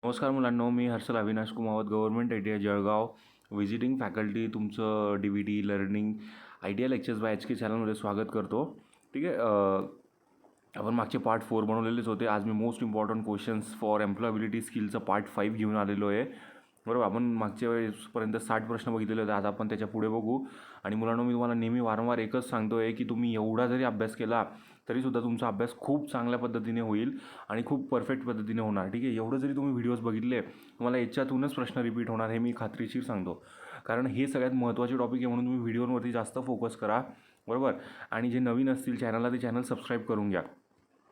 नमस्कार मुलांनो, मी Harshal Avinash Kumawat, government I T I Jalgaon, visiting faculty तुमचं DVD learning I T I lectures by HK चॅनलमध्ये स्वागत करतो. ठीक आहे. आपण मागचे पार्ट 4 बनवलेलेच होते. आज मी most important questions for employability स्किलचं पार्ट 5 घेऊन आलेलो आहे. बरोबर, आपण मागच्या वेळेसपर्यंत 60 प्रश्न बघितलेले होते. आज आपण त्याच्या पुढे बघू. आणि मुलांनो, मी तुम्हाला नेहमी वारंवार एकच सांगतो आहे की तुम्ही एवढा जरी अभ्यास केला तरीसुद्धा तुमचा अभ्यास खूप चांगल्या पद्धतीने होईल आणि खूप परफेक्ट पद्धतीने होणार. ठीक आहे. एवढं जरी तुम्ही व्हिडिओज बघितले तुम्हाला याच्यातूनच प्रश्न रिपीट होणार, हे मी खात्रीशीर सांगतो. कारण हे सगळ्यात महत्त्वाचे टॉपिक आहे, म्हणून तुम्ही व्हिडिओवरती जास्त फोकस करा. बरोबर. आणि जे नवीन असतील चॅनलला, ते चॅनल सबस्क्राईब करून घ्या.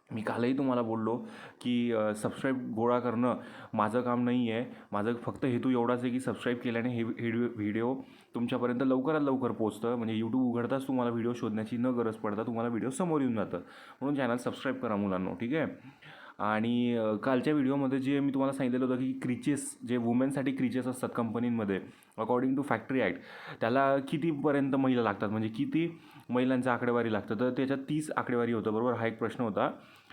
मी कालही तुम्हाला बोललो की सबस्क्राईब गोळा करणं माझं काम नाही आहे. माझं फक्त हेतू एवढाच आहे की सबस्क्राईब केल्याने हे व्हिडिओ तुमच्यापर्यंत लवकरात लवकर पोचतं. म्हणजे यूट्यूब उघडताच तुम्हाला व्हिडिओ शोधण्याची न गरज पडता तुम्हाला व्हिडिओ समोर येऊन जातं. म्हणून चॅनल सबस्क्राईब करा मुलांनो. ठीक आहे. आणि कालच्या व्हिडिओमध्ये जे मी तुम्हाला सांगितलेलं होतं की क्रिचेस, जे वुमेनसाठी क्रिचेस असतात कंपनींमध्ये अकॉर्डिंग टू फॅक्टरी ॲक्ट, त्याला कितीपर्यंत महिला लागतात, म्हणजे किती महिलांचं आकडेवारी लागतं, तर त्याच्यात 30 आकडेवारी होतं. बरोबर, हा एक प्रश्न होता.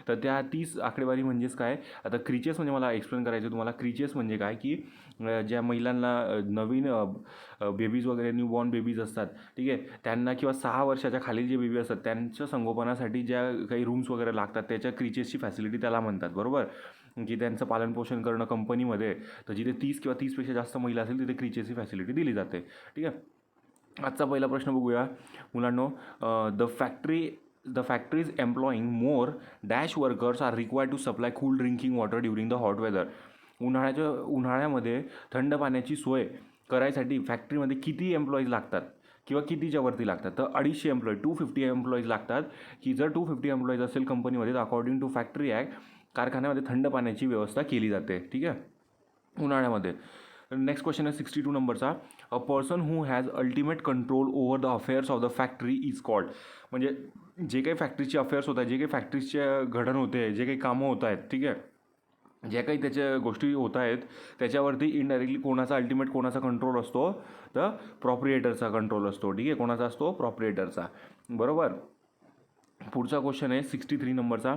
तर त्या 30 आकडेवारी म्हणजेच काय, आता क्रिचेस म्हणजे मला एक्सप्लेन करायचं तुम्हाला. क्रिचेस म्हणजे काय की ज्या महिलांना नवीन बेबीज वगैरे न्यूबॉर्न बेबीज असतात, ठीक आहे, त्यांना किंवा 6 वर्षाच्या खालील जे बेबी असतात त्यांच्या संगोपनासाठी ज्या काही रूम्स वगैरे लागतात त्याच्या क्रिचेसची फॅसिलिटी त्याला म्हणतात. बरोबर, की त्यांचं पालनपोषण करणं कंपनीमध्ये, तर जिथे 30 किंवा 30पेक्षा जास्त महिला असेल तिथे क्रिचेसची फॅसिलिटी दिली जाते. ठीक आहे. आजचा पहिला प्रश्न बघूया मुलांनो. The factories employing more dash workers are required to supply cool drinking water during the hot weather. उन्हाळ्यामध्ये थंड पाण्याची सोय करायसाठी फॅक्टरीमध्ये किती एम्प्लॉईज लागतात किंवा कितीच्या वरती लागतात, तर 250 एम्प्लॉई, 250 एम्प्लॉईज लागतात. की जर 250 एम्प्लॉईज असेल कंपनीमध्ये तर अकॉर्डिंग टू फॅक्टरी ॲक्ट कारखान्यामध्ये थंड पाण्याची व्यवस्था केली जाते. ठीक आहे, उन्हाळ्यामध्ये. नेक्स्ट क्वेश्चन आहे 62 नंबरचा. अ person who has ultimate control over the affairs of the factory is called. म्हणजे जे काही फॅक्टरीचे अफेअर्स होत आहेत, जे काही फॅक्टरीचे घडण होते, जे काही कामं होत आहेत, ठीक आहे, ज्या काही त्याच्या गोष्टी होत आहेत त्याच्यावरती इनडायरेक्टली कोणाचा कंट्रोल असतो, तर प्रॉप्रिएटरचा कंट्रोल असतो. ठीक आहे, कोणाचा असतो, प्रॉप्रिएटरचा. बरोबर. पुढचा क्वेश्चन आहे 63 नंबरचा.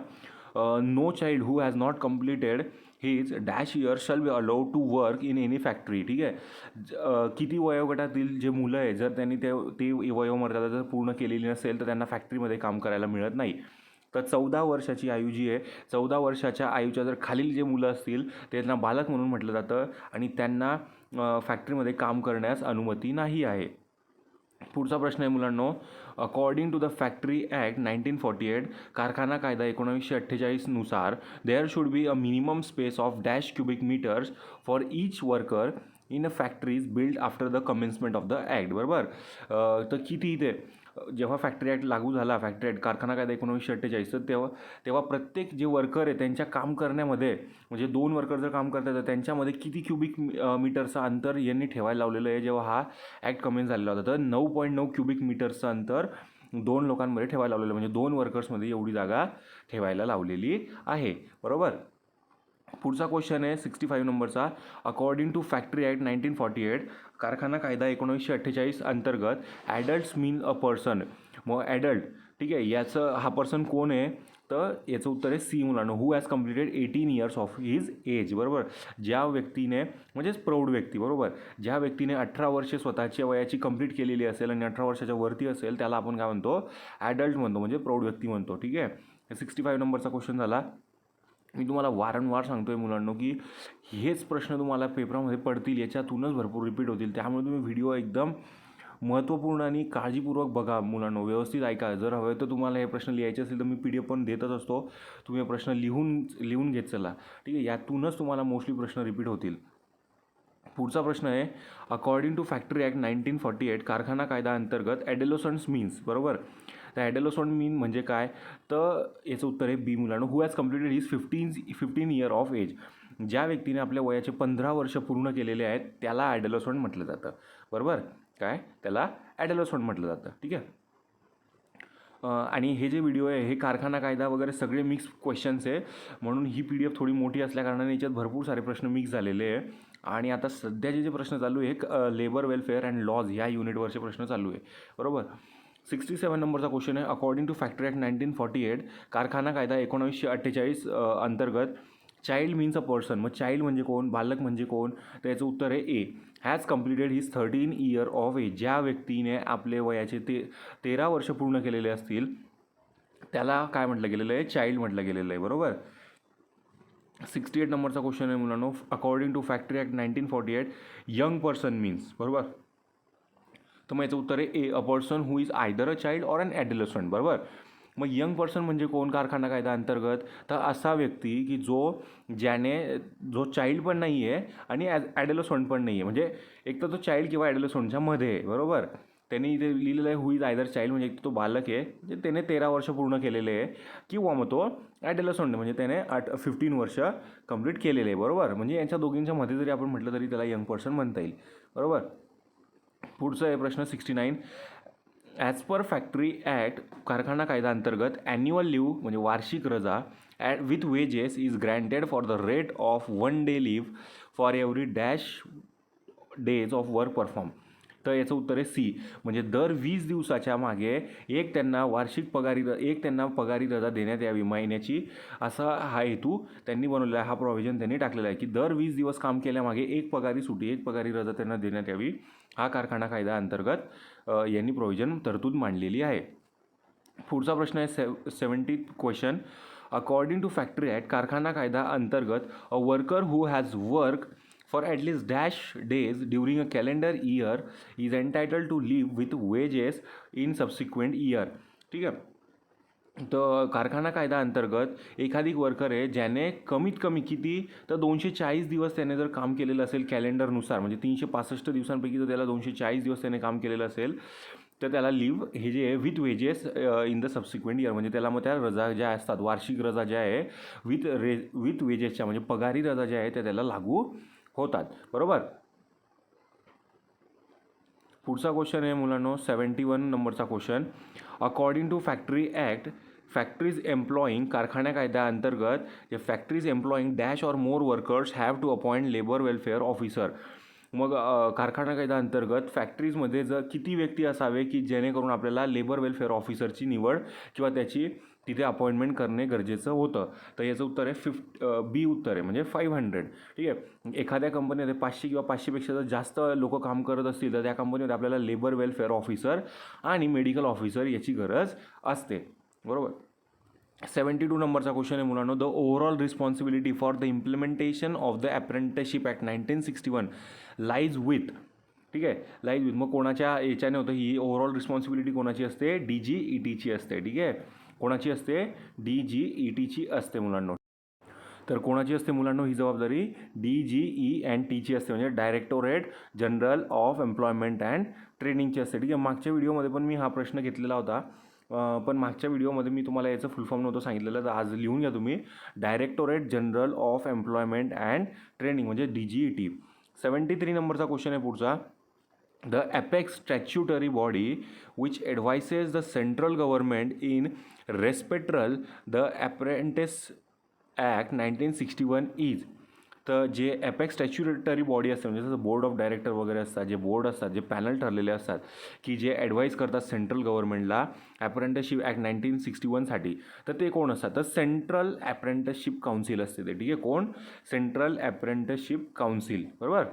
No child who has not completed his dash year shall be allowed to work in any factory. ठीक आहे. किती वयोगटातील जे मुलं आहे, जर त्यांनी ते वयोमर्यादा जर पूर्ण केलेली नसेल तर त्यांना फॅक्टरीमध्ये काम करायला मिळत नाही. तर 14 वर्षाची आयु जी आहे, 14 वर्षाच्या आयुच्या जर खालील जे मुलं असतील त्यांना बालक म्हणून म्हटलं जातं आणि त्यांना फॅक्टरीमध्ये काम करण्यास अनुमती नाही आहे. पुढचा प्रश्न आहे मुलांनो. According to the factory act 1948, कारखाना कायदा 1948 नुसार there should be a minimum space of dash cubic metres for each worker in a factories build after the commencement of the act. बरोबर. तर किती इथे जेव्हा फॅक्टरी ॲक्ट लागू झाला, फॅक्टरी ॲक्ट कारखाना कायदा 1948, तर तेव्हा प्रत्येक जे वर्कर आहे त्यांच्या काम करण्यामध्ये, म्हणजे 2 वर्कर जर काम करतात तर त्यांच्यामध्ये किती क्युबिक मीटरचं अंतर यांनी ठेवायला लावलेलं आहे. जेव्हा हा ॲक्ट कमेंट झालेला होता तर 9.9 क्युबिक मीटरचं अंतर 2 लोकांमध्ये ठेवायला लावलेलं, म्हणजे 2 वर्कर्समध्ये एवढी जागा ठेवायला लावलेली आहे. बरोबर. पुढचा क्वेश्चन आहे 65 नंबरचा. अकॉर्डिंग टू फॅक्टरी ॲक्ट 1948, कारखाना कायदा 1948 अंतर्गत ॲडल्ट्स मीन अ पर्सन. मग ॲडल्ट, ठीक आहे, याचं हा पर्सन कोण आहे, तर याचं उत्तर आहे सी मुलांनो. Who has completed 18 years of his age. बरोबर. ज्या व्यक्तीने, म्हणजेच प्रौढ व्यक्ती, बरोबर, ज्या व्यक्तीने 18 वर्षे स्वतःच्या वयाची कंप्लीट केलेली असेल आणि 18 वर्षाच्या वरती असेल त्याला आपण काय म्हणतो, ॲडल्ट म्हणतो, म्हणजे प्रौढ व्यक्ती म्हणतो. ठीक आहे. 65 नंबरचा क्वेश्चन झाला. मी तुम्हाला वारंवार सांगतो आहे मुलांनो की हेच प्रश्न तुम्हाला पेपरामध्ये पडतील, याच्यातूनच भरपूर रिपीट होतील. त्यामुळे तुम्ही व्हिडिओ एकदम महत्त्वपूर्ण आणि काळजीपूर्वक बघा मुलांनो, व्यवस्थित ऐका. जर हवे तर तुम्हाला हे प्रश्न लिहायचे असेल तर मी PDF पण देतच असतो, तुम्ही हे प्रश्न लिहून घेत चला. ठीक आहे, यातूनच तुम्हाला मोस्टली प्रश्न रिपीट होतील. पुढचा प्रश्न आहे. अकॉर्डिंग टू फॅक्टरी ॲक्ट 1948, कारखाना कायदा अंतर्गत ॲडोलसंट्स मीन्स. बरोबर. तर ॲडोलसंट मीन म्हणजे काय, तर याचं उत्तर आहे बी मुलांनो. Who has completed his 15 year of age. ज्या व्यक्तीने आपल्या वयाचे 15 वर्ष पूर्ण केलेले आहेत त्याला ॲडोलसंट म्हटलं जातं. बरोबर. काय, त्याला ॲडोलसंट म्हटलं जातं. ठीक आहे. आणि हे जे व्हिडिओ आहे हे कारखाना कायदा वगैरे सगळे मिक्स क्वेश्चन्स आहे, म्हणून ही PDF थोडी मोठी असल्याकारणाने याच्यात भरपूर सारे प्रश्न मिक्स झालेले आहे. आणि आता सध्याचे जे प्रश्न चालू आहे लेबर वेलफेअर अँड लॉज ह्या युनिटवरचे प्रश्न चालू आहे. बरोबर. 67 नंबरचा क्वेश्चन आहे. अकॉर्डिंग टू फॅक्टरी ॲक्ट 1948, कारखाना कायदा 1948 अंतर्गत चाइल्ड मीन्स अ पर्सन. मग चाइल्ड म्हणजे कोण, बालक म्हणजे कोण, तर याचं उत्तर आहे A. Has completed his 13 year of age. ज्या व्यक्तीने आपले वयाचे 13 वर्ष पूर्ण केलेले असतील त्याला काय म्हटलं गेलेलं आहे, चाइल्ड म्हटलं गेलेलं आहे. बरोबर. 68 नंबरचा क्वेश्चन आहे मुलांनो. According to factory act 1948 young person means. बरोबर. तर मग याचं उत्तर आहे A. A person who is either a child or an adolescent. बरोबर. मग यंग पर्सन म्हणजे कोण कारखाना कायदा अंतर्गत, तर असा व्यक्ती की जो चाइल्ड पण नाही आहे आणि ॲडोलसंट पण नाही आहे. म्हणजे एक तर तो चाइल्ड किंवा ॲडोलसंटच्या मध्ये आहे. बरोबर. त्यांनी इथे लिहिलेलं आहे हू इज आयदर चाइल्ड, म्हणजे एक तो बालक आहे म्हणजे त्याने 13 वर्ष पूर्ण केलेले आहे, किंवा मग तो ॲडोलसंट म्हणजे त्याने 15 वर्ष कंप्लीट केलेले आहे. बरोबर. म्हणजे यांच्या दोघींच्या मध्ये जरी आपण म्हटलं तरी त्याला यंग पर्सन म्हणता येईल. बरोबर. पुढचा आहे प्रश्न 69. ॲज पर फॅक्टरी ॲक्ट कारखाना कायदा अंतर्गत ॲन्युअल लिव्ह म्हणजे वार्षिक रजा with wages is granted for the rate of 1 day leave for every dash days of work perform. तर याचं उत्तर आहे सी. म्हणजे दर 20 दिवसाच्या मागे एक त्यांना पगारी रजा देण्यात यावी महिन्याची, असा हा हेतू त्यांनी बनवलेला आहे. हा प्रोव्हिजन त्यांनी टाकलेला आहे की दर 20 दिवस काम केल्यामागे एक पगारी रजा त्यांना देण्यात यावी. हा कारखाना कायदा अंतर्गत यांनी प्रोव्हिजन तरतूद मांडलेली आहे. पुढचा प्रश्न आहे 70th question. According to factory act कारखाना कायदा अंतर्गत a worker who has work for at least dash days during a calendar year is entitle to leave with wages in subsequent year. ठीक आहे. तर कारखाना कायदा अंतर्गत एखादी वर्कर आहे ज्याने कमीत कमी किती तर 240 दिवस त्याने जर काम केलेलं असेल कॅलेंडरनुसार, म्हणजे 365 दिवसांपैकी जर त्याला 240 दिवस त्याने काम केलेलं असेल तर त्याला लिव्ह हे जे आहे with wages in the subsequent year, म्हणजे त्याला मग त्या रजा ज्या असतात वार्षिक रजा ज्या आहे विथ वेजेसच्या म्हणजे पगारी रजा ज्या आहे त्या त्याला लागू होतात. बरोबर. पुढचा क्वेश्चन आहे मुलांनो 71 नंबरचा question. According to factory act factories employing कारखाना कायदा अंतर्गत factories employing dash or more workers have to appoint labour welfare officer. मग कारखाना कायदा अंतर्गत फॅक्टरीजमध्ये जर किती व्यक्ती असावे की जेणेकरून आपल्याला लेबर वेलफेअर ऑफिसरची निवड किंवा त्याची तिथे अपॉइंटमेंट करणे गरजेचं होतं. तर याचं उत्तर आहे बी उत्तर आहे म्हणजे 500. ठीक आहे. एखाद्या कंपनीमध्ये 500 किंवा 500पेक्षा जर जास्त लोक काम करत असतील तर त्या कंपनीमध्ये आपल्याला लेबर वेलफेअर ऑफिसर आणि मेडिकल ऑफिसर याची गरज असते. बरोबर. 72 नंबरचा क्वेश्चन आहे मुलांनो. The overall responsibility for the implementation of the apprenticeship act 1961 lies with. ठीक आहे. लाईज विथ मग कोणाच्या याच्याने होतं, ही ओव्हरऑल रिस्पॉन्सिबिलिटी कोणाची असते, DGETची असते. ठीक आहे. कोणाची असते, DGETची असते मुलांनो. तर कोणाची असते मुलांनो ही जबाबदारी, DGE&Tची असते म्हणजे directorate general of employment and ट्रेनिंगची असते. ठीक आहे. मागच्या व्हिडिओमध्ये पण मी हा प्रश्न घेतलेला होता, पण मागच्या व्हिडिओमध्ये मी तुम्हाला याचं फुल फॉर्म नव्हतं सांगितलेलं, तर आज लिहून घ्या तुम्ही. Directorate general of employment and training म्हणजे DGET. 73 नंबरचा क्वेश्चन आहे पुढचा. The apex statutory body which advises the central government in respecting the Apprentice Act 1961 is. तर जे ॲपेक्स स्टॅच्युटरी बॉडी असते म्हणजे जसं बोर्ड ऑफ डायरेक्टर वगैरे असतात, जे बोर्ड असतात, जे पॅनल ठरलेले असतात की जे ॲडवाईज करतात सेंट्रल गव्हर्नमेंटला अप्रेंटिसशिप ॲक्ट 1961साठी, तर ते कोण असतात, तर सेंट्रल अप्रेंटिसशिप काउन्सिल असते ते. ठीक आहे. कोण, सेंट्रल अप्रेंटिसशिप काउन्सिल. बरोबर.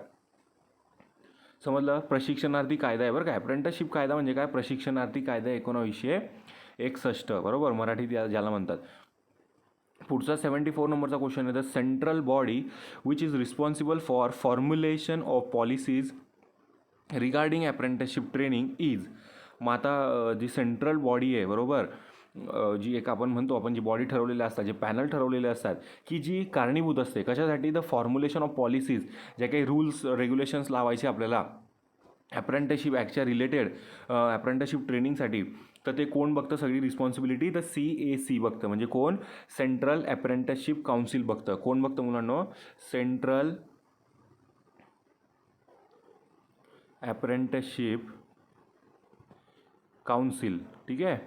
समजलं. प्रशिक्षणार्थी कायदा आहे बरं का. अप्रेंटिसशिप कायदा म्हणजे काय, प्रशिक्षणार्थी कायदा 1961. बरोबर. मराठीत ज्याला म्हणतात. पुढचा 74 नंबरचा क्वेश्चन आहे. The central body which is responsible for formulation of policies regarding apprenticeship training is. मग आता जी सेंट्रल बॉडी आहे बरोबर, जी एक आपण जी बॉडी ठरवलेल्या असतात, जे पॅनल ठरवलेले असतात की जी कारणीभूत असते कशासाठी, द फॉर्म्युलेशन ऑफ पॉलिसीज, ज्या काही रूल्स रेग्युलेशन्स लावायचे आपल्याला अप्रेंटिसशिप ॲक्टच्या रिलेटेड अप्रेंटिसशिप ट्रेनिंगसाठी, तर ते कोण बघतं सगळी रिस्पॉन्सिबिलिटी, तर CAC बघतं. म्हणजे कोण, सेंट्रल अप्रेंटिसशिप काउन्सिल बघतं. कोण बघतं मुलांनो, सेंट्रल अप्रेंटिसशिप काउन्सिल. ठीक आहे.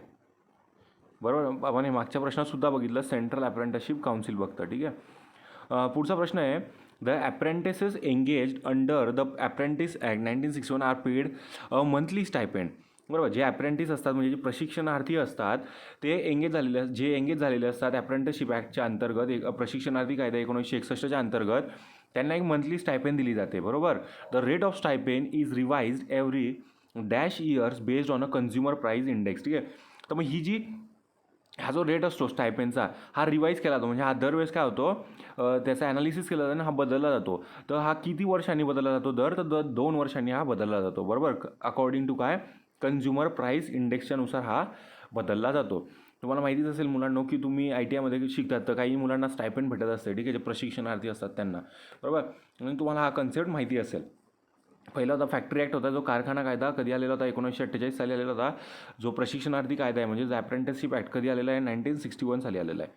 बरोबर. आपण हे मागच्या प्रश्नात सुद्धा बघितलं, सेंट्रल अप्रेंटिसशिप काउन्सिल बघतं. ठीक आहे. पुढचा प्रश्न आहे. The apprentices engaged under the apprentice act 1961 are paid a monthly stipend. बरोबर. जे ॲप्रेंटिस असतात म्हणजे जे प्रशिक्षणार्थी असतात ते एंगेज झालेले असतात ॲप्रेंटिसशिप ॲक्टच्या अंतर्गत, एक प्रशिक्षणार्थी कायदा 1961च्या अंतर्गत त्यांना एक मंथली स्टायपेंड दिली जाते. बरोबर. The rate of stipend is revised every dash years based on a consumer price index. ठीक आहे. तर मग हा जो रेट असतो स्टायपेंडचा हा रिवाईज केला जातो, म्हणजे हा दरवेळेस काय होतो, त्याचा ॲनालिसिस केला जातो आणि हा बदलला जातो. तर हा किती वर्षांनी बदलला जातो तर 2 वर्षांनी हा बदलला जातो. बरोबर. अकॉर्डिंग टू काय, कन्झ्युमर प्राईस इंडेक्सच्या नुसार हा बदलला जातो. तुम्हाला माहितीच असेल मुलांनो की तुम्ही ITआयमध्ये शिकतात तर काही मुलांना स्टायपेंड भेटत असते. ठीक आहे. जे प्रशिक्षणार्थी असतात त्यांना. बरोबर. म्हणून तुम्हाला हा कन्सेप्ट माहिती असेल. पहिला होता फॅक्टरी ॲक्ट होता, जो कारखाना कायदा कधी आलेला होता, 1948 साली आलेला होता. जो प्रशिक्षणार्थी कायदा आहे म्हणजे जो अप्रेंटिसशिप ॲक्ट कधी आलेला आहे, 1961 साली आलेला आहे.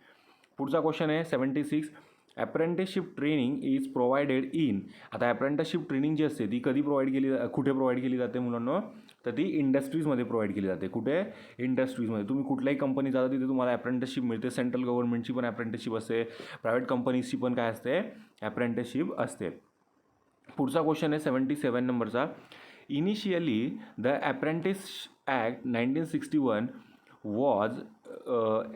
पुढचा क्वेश्चन आहे 76. Apprenticeship training is provided in. आता अप्रेंटिसशिप ट्रेनिंग जी असते ती कधी कुठे प्रोव्हाइड केली जाते मुलांनो, तर ती इंडस्ट्रीजमध्ये प्रोव्हाइड केली जाते. कुठे? इंडस्ट्रीजमध्ये. तुम्ही कुठल्याही कंपनी जाता तिथे तुम्हाला अप्रेंटिसशिप मिळते. सेंट्रल गव्हर्नमेंटची पण अप्रेंटिसशिप असते, प्रायव्हेट कंपनीजची पण काय असते, अप्रेंटिसशिप असते. पुढचा क्वेश्चन आहे 77 नंबरचा. Initially the apprentice act 1961 was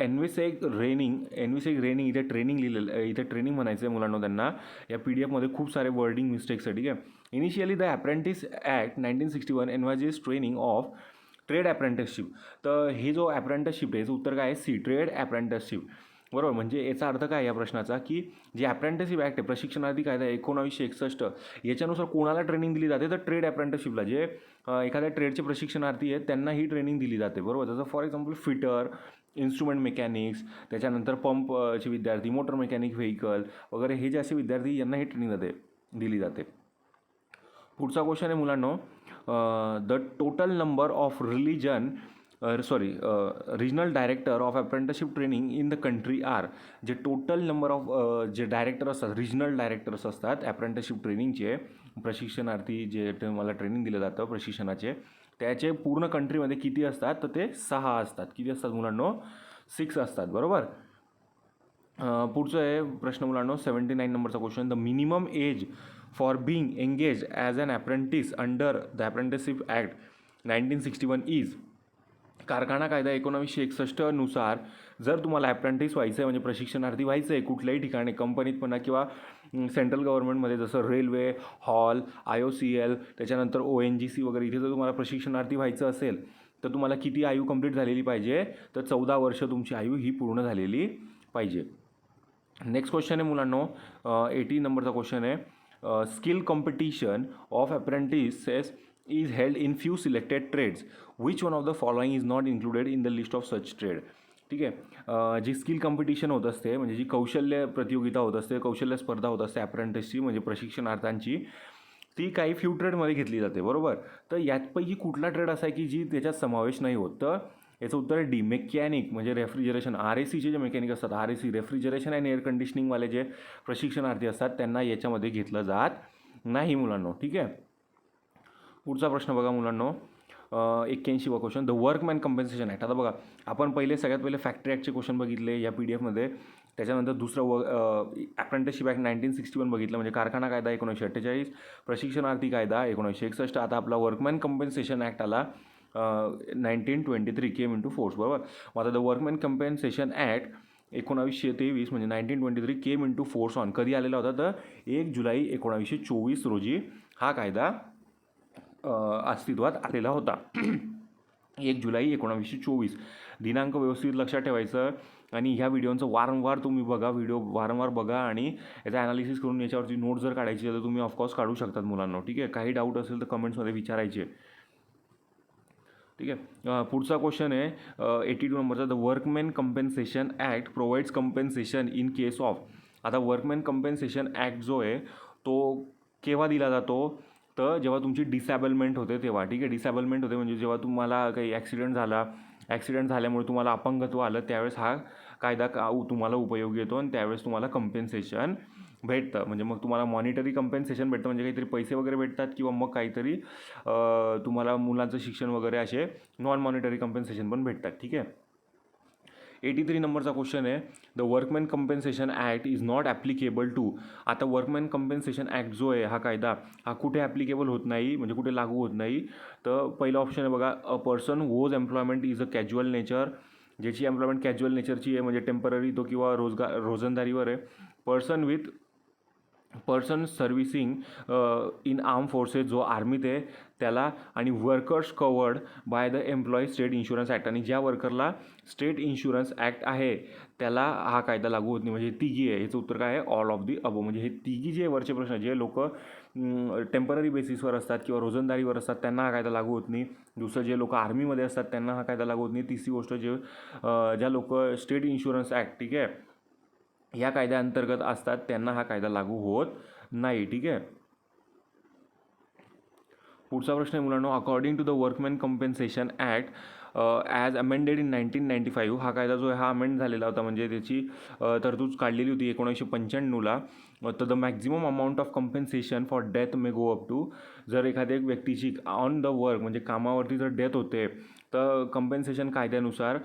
envisaged training इथे ट्रेनिंग लिहिलेलं, इथे ट्रेनिंग म्हणायचं आहे मुलांना त्यांना. या PDF मध्ये खूप सारे वर्डिंग मिस्टेक्स आहे. ठीक आहे. Initially the apprentice act 1961 envisages training of trade apprenticeship. तर हे जो अप्रेंटिसशिप आहे याचं उत्तर काय आहे, सी, ट्रेड अप्रेंटिसशिप. बरोबर. म्हणजे याचा अर्थ काय या प्रश्नाचा, की जे अप्रेंटिसशिप ॲक्ट आहे, प्रशिक्षणार्थी कायदा 1961, याच्यानुसार कोणाला ट्रेनिंग दिली जाते तर ट्रेड अप्रेंटिसशिपला, जे एखाद्या ट्रेडचे प्रशिक्षणार्थी आहेत त्यांना ही ट्रेनिंग दिली जाते. बरोबर. जसं for example fitter, instrument mechanics, त्याच्यानंतर पंपचे विद्यार्थी, मोटर मेकॅनिक व्हेकल वगैरे, हे जे असे विद्यार्थी यांना ही ट्रेनिंग दिली जाते. पुढचा क्वेश्चन आहे मुलांनो, the total number of regional director of apprenticeship training in the country are. जे टोटल नंबर ऑफ जे डायरेक्टर असतात, रिजनल डायरेक्टर्स असतात अप्रेंटिसशिप ट्रेनिंगचे, प्रशिक्षणार्थी जे मला ट्रेनिंग दिलं जातं प्रशिक्षणाचे, त्याचे पूर्ण कंट्रीमध्ये किती असतात तर ते 6 असतात. किती असतात मुलांनो? 6 असतात. बरोबर. पुढचं आहे प्रश्न मुलांनो 79 नंबरचा question. The minimum age for being engage as an apprentice under the apprenticeship act 1961 is. कारखाना कायदा 1961 नुसार जर तुम्हाला अप्रेंटिस व्हायचं आहे, म्हणजे प्रशिक्षणार्थी व्हायचं आहे कुठल्याही ठिकाणी, कंपनीत म्हणा किंवा सेंट्रल गव्हर्नमेंटमध्ये, जसं रेल्वे, हॉल, IOCL, त्याच्यानंतर ONGC वगैरे, इथे जर तुम्हाला प्रशिक्षणार्थी व्हायचं असेल तर तुम्हाला किती आयु कंप्लीट झालेली पाहिजे तर 14 वर्ष तुमची आयु ही पूर्ण झालेली पाहिजे. नेक्स्ट क्वेश्चन आहे मुलांनो 80 नंबरचा क्वेश्चन आहे. Skill competition of apprentices is held in few selected trades. Which one of the following is not included in the list of such trade. ठीक आहे. जी स्किल कॉम्पिटिशन होत असते, म्हणजे जी कौशल्य प्रतियोगिता होत असते, कौशल्य स्पर्धा होत असते अप्रेंटिसची, म्हणजे प्रशिक्षणार्थांची, ती काही फ्यू ट्रेडमध्ये घेतली जाते. बरोबर. तर यापैकी कुठला ट्रेड असा आहे की जी त्याच्यात समावेश नाही होत, तर याचं उत्तर आहे डी, मेकॅनिक, म्हणजे रेफ्रिजरेशन. RACचे जे मेकॅनिक असतात, RAC रेफ्रिजरेशन अँड एअर कंडिशनिंगवाले जे प्रशिक्षणार्थी असतात त्यांना याच्यामध्ये घेतलं जात नाही मुलांनो. ठीक आहे. पुढचा प्रश्न बघा मुलांनो 81वा question. The workman compensation act. आता बघा, आपण सगळ्यात पहिले फॅक्टरी ॲक्टचे क्वेश्चन बघितले या PDF मध्ये. त्याच्यानंतर दुसरं अप्रेंटिसशिप ॲक्ट 1961 बघितलं, म्हणजे कारखाना कायदा 1948, प्रशिक्षणार्थी कायदा 1961. आता आपला वर्कमॅन कम्पेन्सेशन ॲक्ट आला 1923, केम इन टू फोर्स. बरोबर. मग आता द वर्कमॅन कम्पेन्सेशन ॲक्ट 1923 म्हणजे 1923 केम इन टू फोर्स ऑन. कधी आलेला होता तर 1 जुलै 1924 रोजी हा कायदा अस्तित्वात आलेला होता. 1 जुलै 1924. दिनांक व्यवस्थित लक्षात ठेवायचं आणि ह्या व्हिडिओचं वारंवार तुम्ही बघा, वारंवार बघा आणि याचा ॲनालिसिस करून याच्यावरती नोट जर काढायची तर तुम्ही ऑफकोर्स काढू शकतात मुलांना. ठीक आहे. काही डाऊट असेल तर कमेंट्समध्ये विचारायचे. ठीक आहे. पुढचा क्वेश्चन आहे 82 नंबरचा. The workman compensation act provides compensation in case of. आता वर्कमॅन कम्पेन्सेशन ॲक्ट जो आहे तो केव्हा दिला जातो तर जेव्हा तुमची डिसॅबलमेंट होते तेव्हा. ठीक आहे. डिसॅबलमेंट होते म्हणजे जेव्हा तुम्हाला काही ॲक्सिडेंट झाल्यामुळे तुम्हाला अपंगत्व आलं, त्यावेळेस हा कायदा तुम्हाला उपयोगी येतो आणि त्यावेळेस तुम्हाला कम्पेन्सेशन भेटतं. म्हणजे मग तुम्हाला मॉनिटरी कम्पेन्सेशन भेटतं, म्हणजे काहीतरी पैसे वगैरे भेटतात, किंवा मग काहीतरी तुम्हाला मुलांचं शिक्षण वगैरे असे नॉन मॉनिटरी कम्पेन्सेशन पण भेटतात. ठीक आहे. 83 नंबरचा क्वेश्चन आहे, the workman compensation act is not applicable to. आता वर्कमॅन कम्पेन्सेशन ॲक्ट जो आहे हा कायदा हा कुठे ॲप्लिकेबल होत नाही, म्हणजे कुठे लागू होत नाही. तर पहिला ऑप्शन आहे बघा, a person whose employment is a casual nature, ज्याची एम्प्लॉयमेंट कॅज्युअल नेचरची आहे म्हणजे टेम्पररी तो किंवा रोजंदारीवर आहे. Person servicing in arm forces जो आर्मीत आहे त्याला, आणि workers covered by the employee state insurance act, आणि ज्या वर्करला स्टेट इन्शुरन्स ॲक्ट आहे त्याला हा कायदा लागू होत नाही. म्हणजे तिघी आहे, याचं उत्तर काय आहे, ऑल ऑफ दी अबो. म्हणजे हे तिघी जे वरचे प्रश्न, जे लोक टेम्पररी बेसिसवर असतात किंवा रोजंदारीवर असतात त्यांना हा कायदा लागू होत नाही. दुसरं जे लोक आर्मीमध्ये असतात त्यांना हा कायदा लागू होत नाही. तिसरी गोष्ट ज्या लोक स्टेट इन्शुरन्स ॲक्ट, ठीक आहे, या कायद्याअंतर्गत असतात त्यांना हा कायदा लागू होत नाही. ठीक आहे. पुढचा प्रश्न आहे मुलांनो, according to the workman compensation act as amended in 1995, हा कायदा जो आहे हा अमेंड झालेला होता, म्हणजे त्याची तरतूद काढलेली होती 1995ला. तर the maximum amount of compensation for death may go up to, जर एखाद्या व्यक्तीची ऑन द वर्क म्हणजे कामावरती जर डेथ होते तर कम्पेन्सेशन कायद्यानुसार,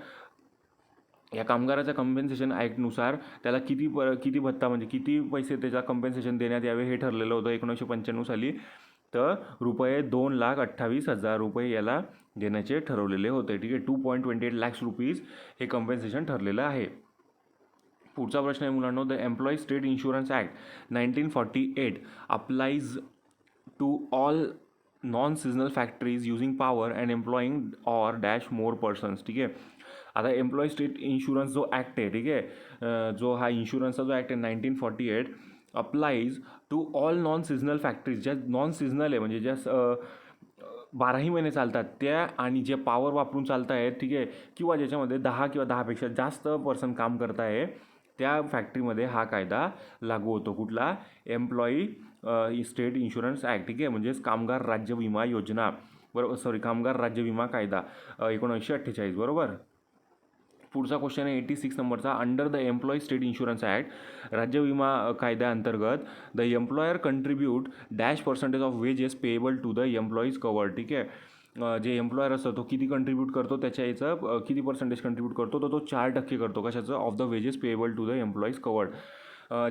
या कामगाराच्या कम्पेन्सेशन ॲक्टनुसार त्याला किती भत्ता म्हणजे किती पैसे त्याच्या कम्पेन्सेशन देण्यात यावे हे ठरलेलं होतं 1995 साली. तर ₹2,28,000 याला देण्याचे ठरवलेले होते. ठीक आहे. 2.28 lakhs रुपीज हे कम्पेन्सेशन ठरलेलं आहे. पुढचा प्रश्न आहे मुलांनो, the employee state insurance act 1948 applies to all non seasonal factories using power and employing or dash more persons. ठीक आहे. आता एम्प्लॉई स्टेट इन्शुरन्स जो ॲक्ट आहे, ठीक आहे, जो हा इन्शुरन्सचा जो ॲक्ट आहे 1948 applies to all non seasonal factories, ज्या नॉन सिजनल आहे म्हणजे ज्या 12ही महिने चालतात त्या, आणि जे पॉवर वापरून चालत आहेत, ठीक आहे, किंवा ज्याच्यामध्ये 10 किंवा 10पेक्षा जास्त पर्सन काम करत आहे त्या फॅक्टरीमध्ये हा कायदा लागू होतो. कुठला? Employee state insurance act. ठीक आहे, म्हणजेच कामगार राज्य विमा योजना, बरोबर, कामगार राज्य विमा कायदा 1948, बरोबर. पुढचा क्वेश्चन आहे 86 नंबरचा, under the employee state insurance act, राज्य विमा कायद्याअंतर्गत the employer contribute dash percentage of wages payable to the employees covered. ठीक आहे, जे एम्प्लॉयर असतो तो किती कंट्रीब्यूट करतो, त्याच्या याचं किती पर्सेंटेज कंट्रीब्यूट करतो, तर तो 4% करतो. कशाचं? Of the wages payable to the employees covered.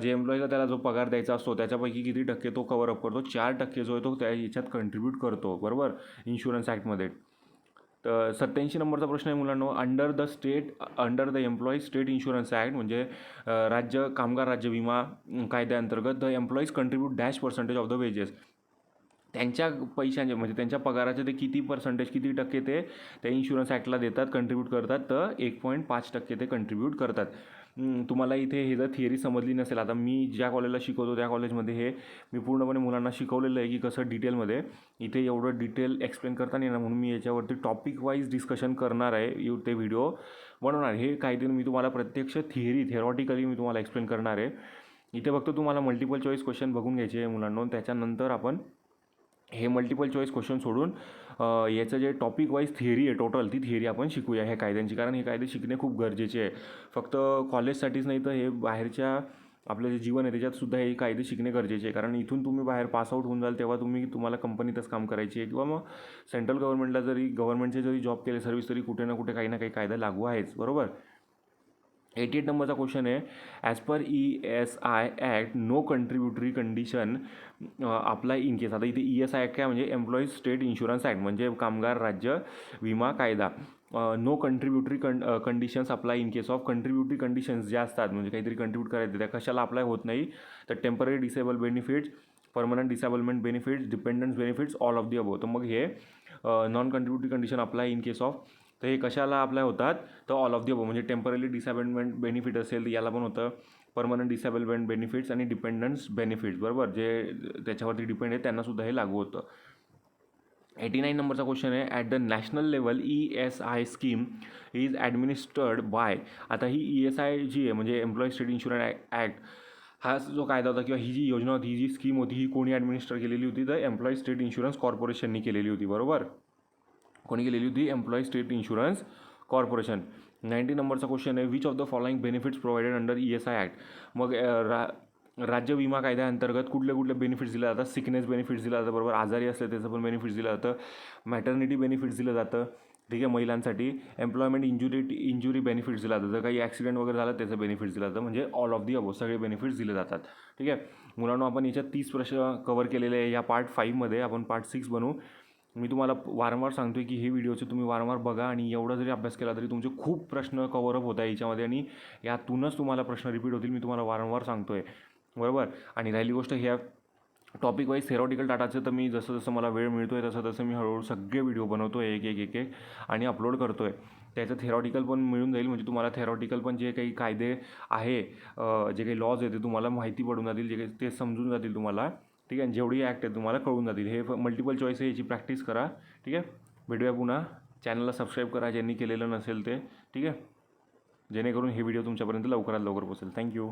जे एम्प्लॉईला त्याला जो पगार द्यायचा असतो त्याच्यापैकी किती टक्के तो कवर अप करतो, 4% जो आहे तो त्या याच्यात कंट्रीब्यूट करतो, बरोबर, इन्शुरन्स ॲक्टमध्ये. तर 87 नंबरचा प्रश्न आहे मुलांनो, under the employees state insurance act, म्हणजे कामगार राज्य विमा कायद्याअंतर्गत the employees contribute dash percentage of the wedges, त्यांच्या पैशांचे म्हणजे त्यांच्या पगाराचे ते किती पर्सेंटेज, किती टक्के ते त्या इन्शुरन्स ॲक्टला देतात, कंट्रीब्यूट करतात, तर 1.5% ते कंट्रीब्यूट करतात. तुम्हाला इथे हे जर थिअरी समजली नसेल, आता मी ज्या कॉलेजला शिकवतो त्या कॉलेजमध्ये हे मी पूर्णपणे मुलांना शिकवलेलं आहे की कसं डिटेलमध्ये, इथे एवढं डिटेल एक्सप्लेन करता नाही ना, म्हणून मी याच्यावरती टॉपिक वाईज डिस्कशन करणार आहे, ते व्हिडिओ बनवणार. हे कायदे मी तुम्हाला प्रत्यक्ष थेरॉटिकली मी तुम्हाला एक्सप्लेन करणार आहे. इथे फक्त तुम्हाला मल्टिपल चॉईस क्वेश्चन बघून घ्यायचे आहे मुलांना, त्याच्यानंतर आपण हे मल्टिपल चॉईस क्वेश्चन सोडून याचं जे टॉपिक वाईज थिअरी आहे टोटल, ती थिअरी आपण शिकूया ह्या कायद्यांची, कारण हे कायदे शिकणे खूप गरजेचे आहे. फक्त कॉलेजसाठीच नाही तर हे बाहेरच्या आपलं जे जीवन आहे त्याच्यातसुद्धा हे कायदे शिकणे गरजेचे आहे. कारण इथून तुम्ही बाहेर पासआउट होऊन जाल तेव्हा तुम्हाला कंपनीतच काम करायची आहे, किंवा मग सेंट्रल गव्हर्नमेंटचे जरी जॉब केले सर्व्हिस, तरी कुठे ना कुठे काही ना काही कायदा लागू आहेच, बरोबर. 88 नंबरचा क्वेश्चन आहे, as per ESI act no contributory condition apply in case. आता इथे ESI ॲक्ट काय म्हणजे एम्प्लॉईज स्टेट इन्शुरन्स ॲक्ट, म्हणजे कामगार राज्य विमा कायदा. No contributory conditions apply in case of. Contributory conditions ज्या असतात म्हणजे काहीतरी कंट्रीब्यूट करायचं त्या कशाला अप्लाय होत नाही, तर temporary disable benefits, permanent disablement benefits, dependence benefits, all of the above. तर मग हे non contributory condition apply in case of, तर हे कशाला अप्लाय होतात, तर ऑल ऑफ दी अबो. म्हणजे टेम्पररी डिसेबलमेंट बेनिफिट असेल तर याला पण होतं, परमनंट डिसेबलमेंट बेनिफिट्स आणि डिपेंडन्स बेनिफिट्स, बरोबर, जे त्याच्यावरती डिपेंड आहे त्यांनासुद्धा हे लागू होतं. 89 नंबरचा क्वेश्चन आहे, at the national level ESI scheme is administered by. आता ही ESI जी आहे म्हणजे एम्प्लॉई स्टेट इन्शुरन्स ॲक्ट, हा जो कायदा होता किंवा ही जी योजना होती, ही जी स्कीम होती, ही कोणी ॲडमिनिस्टर केलेली होती, तर एम्प्लॉई स्टेट इन्शुरन्स कॉर्पोरेशननी केलेली होती, बरोबर. कोणी केलेली होती? Employee state insurance corporation. 90 नंबरचा क्वेश्चन आहे, which of the following benefits provided under ESI act. मग राज्य विमा कायद्याअंतर्गत कुठले बेनिफिट्स दिले जातात? सिकनेस बेनिफिट्स दिलं जातं, बरोबर, आजारी असले त्याचं पण बेनिफिट्स दिलं जातं, मॅटर्निटी बेनिफिट्स दिलं जातं, ठीक आहे. महिलांसाठी एम्प्लॉयमेंट इंजुरी बेनिफिट्स दिला जातं. जर काही ॲक्सिडेंट वगैरे झाला त्याचं बेनिफिट्स दिलं जातं. म्हणजे ऑल ऑफ दी अबो सगळे बेनिफिट्स दिले जातात. ठीक आहे. मुलांना आपण याच्यात 30 प्रश्न कव्हर केलेले आहे. या पार्ट 5मध्ये आपण पार्ट 6 बनवू. मी तुम्हाला वारंवार सांगतो आहे की हे व्हिडिओचे तुम्ही वारंवार बघा आणि एवढा जरी अभ्यास केला तरी तुमचे खूप प्रश्न कव्हरअप होत आहे याच्यामध्ये आणि यातूनच तुम्हाला प्रश्न रिपीट होतील. मी तुम्हाला वारंवार सांगतो आहे. बरोबर. आणि राहिली गोष्ट ह्या टॉपिक वाईज थेरॉटिकल डाटाचं तर मी जसं जसं मला वेळ मिळतो आहे तसं तसं मी हळूहळू सगळे व्हिडिओ बनवतो आहे एक आणि अपलोड करतो आहे. त्याचं थेरॉटिकल पण मिळून जाईल. म्हणजे तुम्हाला थेरॉटिकल पण जे काही कायदे आहे, जे काही लॉज आहे ते तुम्हाला माहिती पडून जातील. जे काही ते समजून जातील तुम्हाला. ठीक आहे. जेवढी ॲक्ट आहे तुम्हाला कळून जातील. हे मल्टिपल चॉईस आहे, याची प्रॅक्टिस करा. ठीक आहे. भेटूया पुन्हा. चॅनलला सबस्क्राईब करा ज्यांनी केलेलं नसेल ते. ठीक आहे. जेणेकरून हे व्हिडिओ तुमच्यापर्यंत लवकरात लवकर पोहोचेल. थँक्यू.